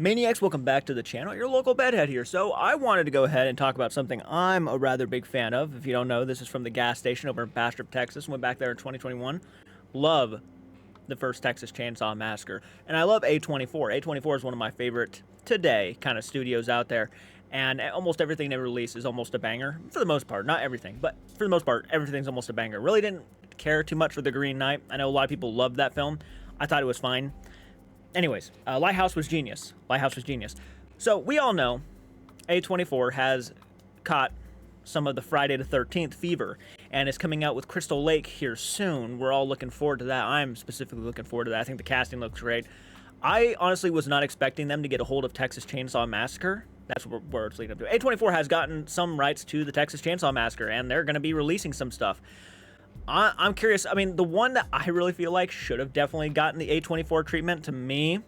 Maniacs, welcome back to the channel. Your local bedhead here. So I wanted to go ahead and talk about something I'm a rather big fan of. If you don't know, this is from the gas station over in Bastrop, Texas. Went back there in 2021. Love the first Texas Chainsaw Massacre. And I love A24. A24 is one of my favorite today kind of studios out there. And almost everything they release is almost a banger. For the most part. Not everything, but for the most part, everything's almost a banger. Really didn't care too much for The Green Knight. I know a lot of people loved that film. I thought it was fine. Anyways, Lighthouse was genius. Lighthouse was genius. So we all know A24 has caught some of the Friday the 13th fever and is coming out with Crystal Lake here soon. We're all looking forward to that. I'm specifically looking forward to that. I think the casting looks great. I honestly was not expecting them to get a hold of Texas Chainsaw Massacre. That's where it's leading up to. A24 has gotten some rights to the Texas Chainsaw Massacre, and they're going to be releasing some stuff. I'm curious. I mean, the one that I really feel like should have definitely gotten the A24 treatment, to me,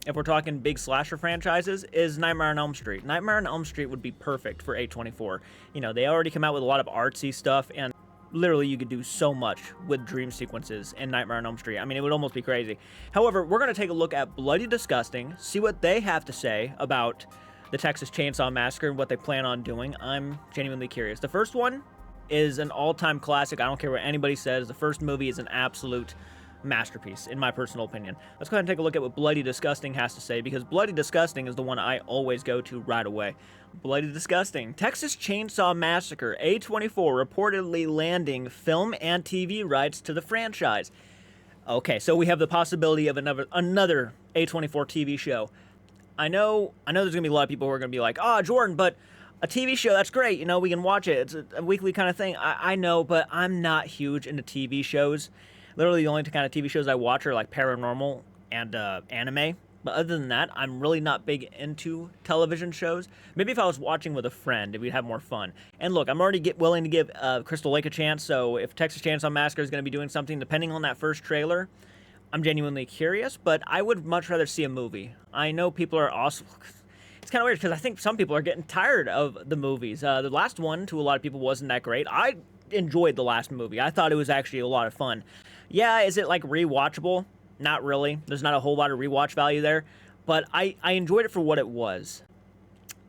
if we're talking big slasher franchises, is Nightmare on Elm Street. Nightmare on Elm Street would be perfect for A24. You know, they already come out with a lot of artsy stuff, and literally you could do so much with dream sequences in Nightmare on Elm Street. I mean, it would almost be crazy. However, we're going to take a look at Bloody Disgusting, see what they have to say about the Texas Chainsaw Massacre and what they plan on doing. I'm genuinely curious. The first one is an all-time classic. I don't care what anybody says. The first movie is an absolute masterpiece, in my personal opinion. Let's go ahead and take a look at what Bloody Disgusting has to say, because Bloody Disgusting is the one I always go to right away. Bloody Disgusting. Texas Chainsaw Massacre. A24 reportedly landing film and TV rights to the franchise. Okay, so we have the possibility of another A24 TV show. I know there's going to be a lot of people who are going to be like, "Oh, Jordan, but a TV show, that's great, you know, we can watch it. It's a weekly kind of thing." I know, but I'm not huge into TV shows. Literally, the only kind of TV shows I watch are like paranormal and anime. But other than that, I'm really not big into television shows. Maybe if I was watching with a friend, we'd have more fun. And look, I'm already willing to give Crystal Lake a chance, so if Texas Chainsaw Massacre is going to be doing something, depending on that first trailer, I'm genuinely curious, but I would much rather see a movie. I know people are also... It's kind of weird because I think some people are getting tired of the movies. The last one, to a lot of people, wasn't that great. I enjoyed the last movie. I thought it was actually a lot of fun. Yeah, is it like rewatchable? Not really. There's not a whole lot of rewatch value there. But I enjoyed it for what it was.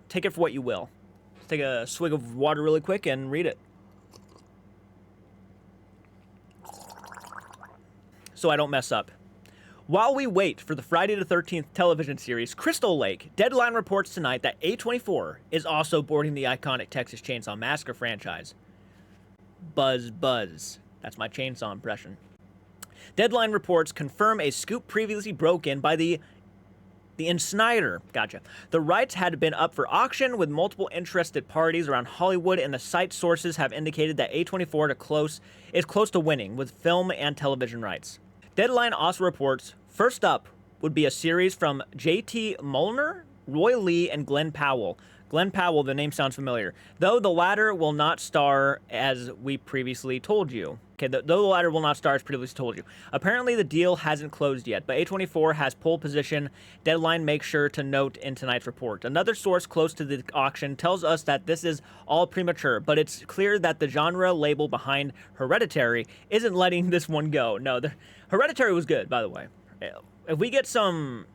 Take it for what you will. Let's take a swig of water really quick and read it. So I don't mess up. While we wait for the Friday the 13th television series Crystal Lake, Deadline reports tonight that A24 is also boarding the iconic Texas Chainsaw Massacre franchise. Buzz, buzz. That's my chainsaw impression. Deadline reports confirm a scoop previously broken by the Snyder. Gotcha. The rights had been up for auction with multiple interested parties around Hollywood, and the site sources have indicated that A24 is close to winning with film and television rights. Deadline also reports first up would be a series from J.T. Molnar, Roy Lee, and Glenn Powell. Glenn Powell, the name sounds familiar, though the latter will not star as we previously told you. Okay, though the latter will not star as previously told you. Apparently the deal hasn't closed yet, but A24 has pole position. Deadline makes sure to note in tonight's report. Another source close to the auction tells us that this is all premature, but it's clear that the genre label behind Hereditary isn't letting this one go. No, Hereditary was good, by the way. If we get some...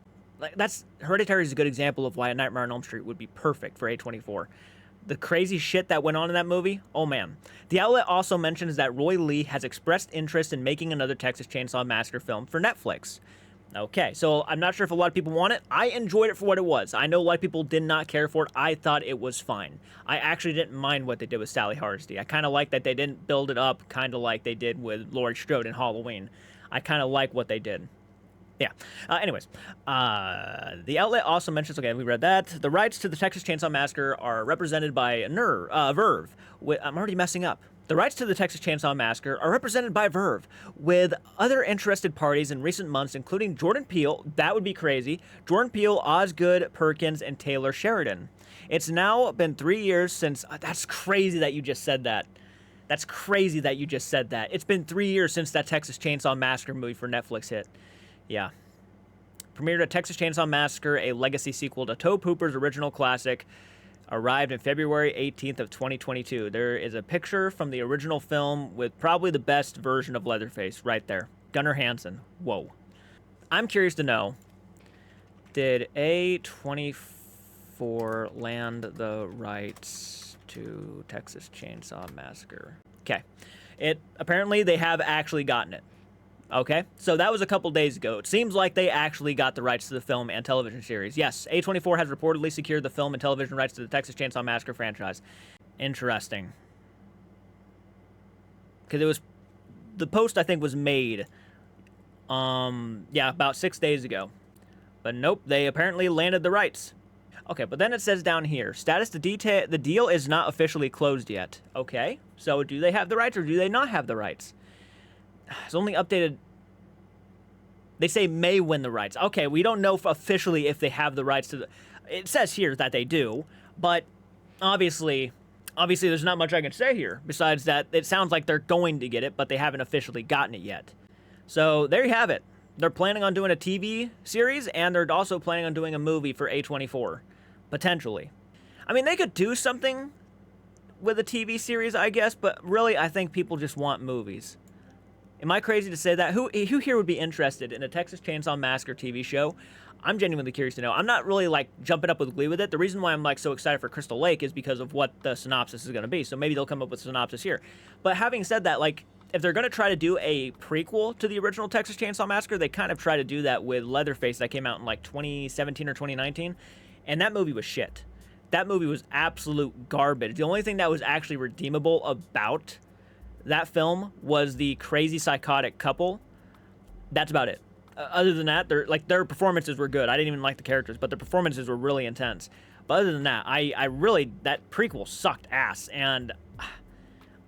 Hereditary is a good example of why a Nightmare on Elm Street would be perfect for A24. The crazy shit that went on in that movie, oh man. The outlet also mentions that Roy Lee has expressed interest in making another Texas Chainsaw Massacre film for Netflix. Okay, so I'm not sure if a lot of people want it. I enjoyed it for what it was. I know a lot of people did not care for it. I thought it was fine. I actually didn't mind what they did with Sally Hardesty. I kind of like that they didn't build it up kind of like they did with Laurie Strode in Halloween. I kind of like what they did. Yeah. Anyways, the outlet also mentions, okay, we read that. The rights to the Texas Chainsaw Massacre are represented by Verve. I'm already messing up. The rights to the Texas Chainsaw Massacre are represented by Verve, with other interested parties in recent months, including Jordan Peele, that would be crazy, Jordan Peele, Osgood Perkins, and Taylor Sheridan. It's now been 3 years since... that's crazy that you just said that. That's crazy that you just said that. It's been 3 years since that Texas Chainsaw Massacre movie for Netflix hit. Yeah. Premiered a Texas Chainsaw Massacre, a legacy sequel to Toe Pooper's original classic, arrived in February 18th of 2022. There is a picture from the original film with probably the best version of Leatherface right there. Gunnar Hansen. Whoa. I'm curious to know, Did A24 land the rights to Texas Chainsaw Massacre? Okay. Apparently they have actually gotten it. Okay, so that was a couple days ago. It seems like they actually got the rights to the film and television series. Yes, A24 has reportedly secured the film and television rights to the Texas Chainsaw Massacre franchise. Interesting. Because the post, I think, was made, yeah, about 6 days ago. But nope, they apparently landed the rights. Okay, but then it says down here, status, the deal is not officially closed yet. Okay, so do they have the rights or do they not have the rights? It's only updated. They say may win the rights. Okay, we don't know officially if they have the rights to the. It says here that they do, but obviously there's not much I can say here besides that it sounds like they're going to get it, but they haven't officially gotten it yet. So there you have it. They're planning on doing a TV series, and they're also planning on doing a movie for A24, potentially. I mean, they could do something with a TV series, I guess, but really, I think people just want movies. Am I crazy to say that? Who here would be interested in a Texas Chainsaw Massacre TV show? I'm genuinely curious to know. I'm not really, like, jumping up with glee with it. The reason why I'm, like, so excited for Crystal Lake is because of what the synopsis is going to be. So maybe they'll come up with a synopsis here. But having said that, like, if they're going to try to do a prequel to the original Texas Chainsaw Massacre, they kind of try to do that with Leatherface that came out in, like, 2017 or 2019. And that movie was shit. That movie was absolute garbage. The only thing that was actually redeemable about that film was the crazy psychotic couple. That's about it. Other than that, their performances were good. I didn't even like the characters, but the performances were really intense. But other than that, that prequel sucked ass, and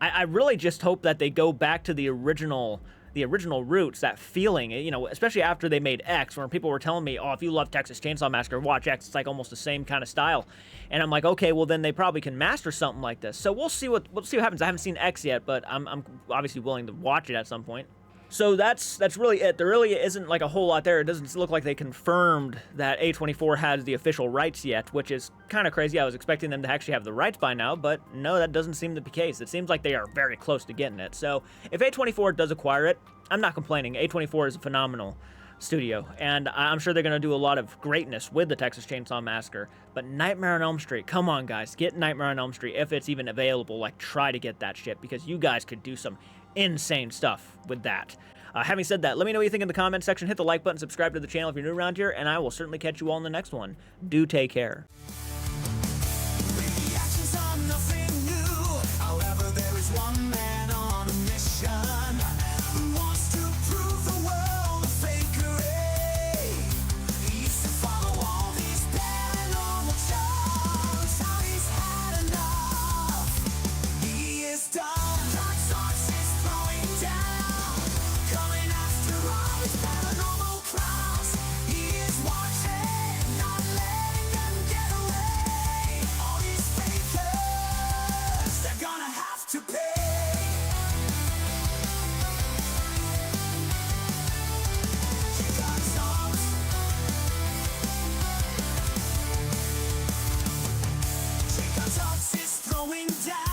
I really just hope that they go back to the original roots, that feeling, you know, especially after they made X, where people were telling me, oh, if you love Texas Chainsaw Massacre, watch X. It's like almost the same kind of style. And I'm like, okay, well then they probably can master something like this. So we'll see what happens. I haven't seen X yet, but I'm obviously willing to watch it at some point. So that's really it. There really isn't like a whole lot there. It doesn't look like they confirmed that A24 has the official rights yet, which is kind of crazy. I was expecting them to actually have the rights by now, but no, that doesn't seem to be the case. It seems like they are very close to getting it. So if A24 does acquire it, I'm not complaining. A24 is a phenomenal studio, and I'm sure they're going to do a lot of greatness with the Texas Chainsaw Massacre. But Nightmare on Elm Street, come on, guys. Get Nightmare on Elm Street if it's even available. Like, try to get that shit, because you guys could do some insane stuff with that. Having said that, let me know what you think in the comments section. Hit the like button, subscribe to the channel if you're new around here, and I will certainly catch you all in the next one. Do take care. Reactions are nothing new. However, there is one man on a mission who wants to prove the world a fakery. He used to follow all these paranormal shows. Now he's had enough. He is done. Dark sources throwing down, coming after all his paranormal crowds. He is watching, not letting them get away. All these fakers, they're gonna have to pay. Chicken Talks is throwing down.